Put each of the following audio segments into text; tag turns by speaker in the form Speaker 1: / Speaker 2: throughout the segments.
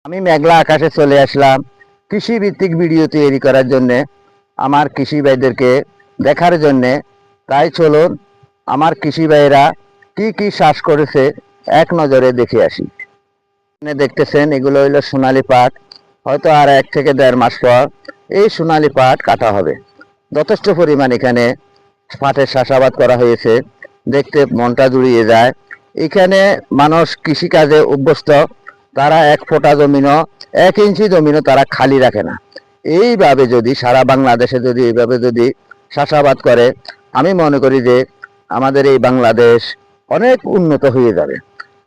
Speaker 1: আমি মেঘলা আকাশে চলে আসলাম কৃষি ভিত্তিক ভিডিও তৈরি করার জন্য, আমার কৃষি ভাইদেরকে দেখার জন্য। তাই চলুন আমার কৃষি ভাইরা কি কি চাষ করেছে এক নজরে দেখে আসি। দেখতেছেন এগুলো হইলো সোনালী পাট। হয়তো আর 1 থেকে 1.5 মাস পর এই সোনালী পাট কাটা হবে। যথেষ্ট পরিমাণ এখানে পাটের চাষাবাদ করা হয়েছে, দেখতে মনটা জুড়িয়ে যায়। এখানে মানুষ কৃষিকাজে অভ্যস্ত, তারা 1 ফোঁটা জমিনও 1 ইঞ্চি জমিনও তারা খালি রাখে না। এইভাবে যদি সারা বাংলাদেশে যদি এইভাবে যদি চাষাবাদ করে, আমি মনে করি যে আমাদের এই বাংলাদেশ অনেক উন্নত হয়ে যাবে।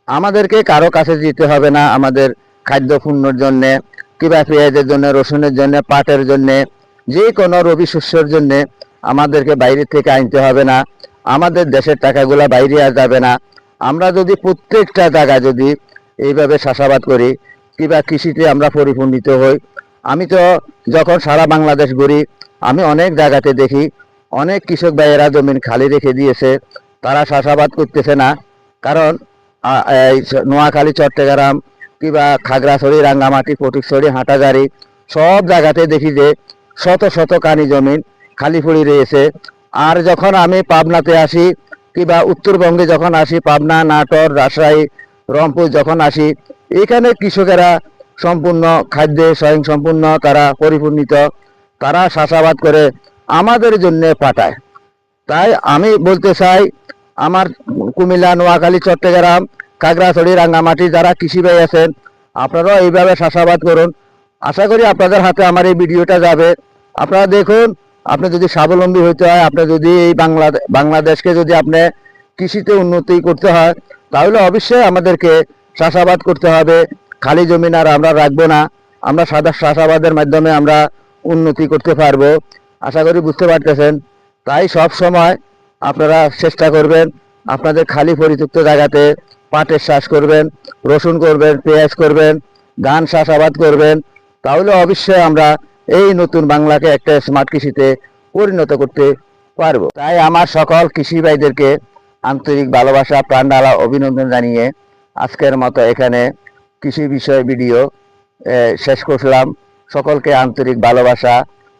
Speaker 1: আমাদেরকে কারো কাছে যেতে হবে না আমাদের খাদ্য পণ্যের জন্যে, কিংবা পেঁয়াজের জন্য, রসুনের জন্য, পাটের জন্যে, যে কোনো রবি শস্যের জন্যে আমাদেরকে বাইরে থেকে আনতে হবে না। আমাদের দেশের টাকাগুলা বাইরে আর যাবে না। আমরা যদি প্রত্যেকটা জায়গা যদি এইভাবে চাষাবাদ করি, কিংবা কৃষিতে আমরা পরিপূর্ণিত হই। আমি তো যখন সারা বাংলাদেশ ঘুরি, আমি অনেক জায়গাতে দেখি অনেক কৃষক ভাইয়েরা জমিন খালি রেখে দিয়েছে, তারা চাষাবাদ করতেছে না। কারণ এই নোয়াখালী, চট্টগ্রাম, কিংবা খাগড়াছড়ি, রাঙ্গামাটি, ফটিকছড়ি, হাটাজারি সব জায়গাতে দেখি যে শত শত কানি জমিন খালি পড়ে রয়েছে। আর যখন আমি পাবনাতে আসি, কিংবা উত্তরবঙ্গে যখন আসি, পাবনা, নাটোর, রাজশাহী, রংপুর যখন আসি, এখানে কৃষকেরা সম্পূর্ণ খাদ্যে স্বয়ংসম্পূর্ণ, তারা পরিপূর্ণিত, তারা চাষাবাদ করে আমাদের জন্য পাঠায়। তাই আমি বলতে চাই, আমার কুমিল্লা, নোয়াখালী, চট্টগ্রাম, খাগড়াছড়ি, রাঙ্গামাটি যারা কৃষি ভাই আছেন, আপনারাও এইভাবে চাষাবাদ করুন। আশা করি আপনাদের হাতে আমার এই ভিডিওটা যাবে। আপনারা দেখুন, আপনি যদি স্বাবলম্বী হইতে হয়, আপনি যদি এই বাংলাদেশকে যদি আপনি কৃষিতে উন্নতি করতে হয়, তাহলে অবশ্যই আমাদেরকে চাষাবাদ করতে হবে। খালি জমি আর আমরা রাখবো না। আমরা চাষাবাদের মাধ্যমে আমরা উন্নতি করতে পারবো। আশা করি বুঝতে পারতেছেন। তাই সব সময় আপনারা চেষ্টা করবেন আপনাদের খালি পরিত্যক্ত জায়গাতে পাটের চাষ করবেন, রসুন করবেন, পেঁয়াজ করবেন, ধান চাষাবাদ করবেন। তাহলে অবশ্যই আমরা এই নতুন বাংলাকে একটা স্মার্ট কৃষিতে পরিণত করতে পারবো। তাই আমার সকল কৃষি ভাইদেরকে আন্তরিক ভালোবাসা, প্রাণ ঢালা অভিনন্দন জানিয়ে আজকের মতো এখানে কৃষি বিষয় ভিডিও শেষ করলাম। সকলকে আন্তরিক ভালোবাসা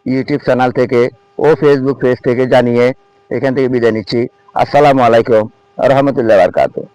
Speaker 1: ইউটিউব চ্যানেল থেকে ও ফেসবুক পেজ থেকে জানিয়ে এখান থেকে বিদায় নিচ্ছি। আসসালামু আলাইকুম রহমতুল্লাহ বারকাতুহু।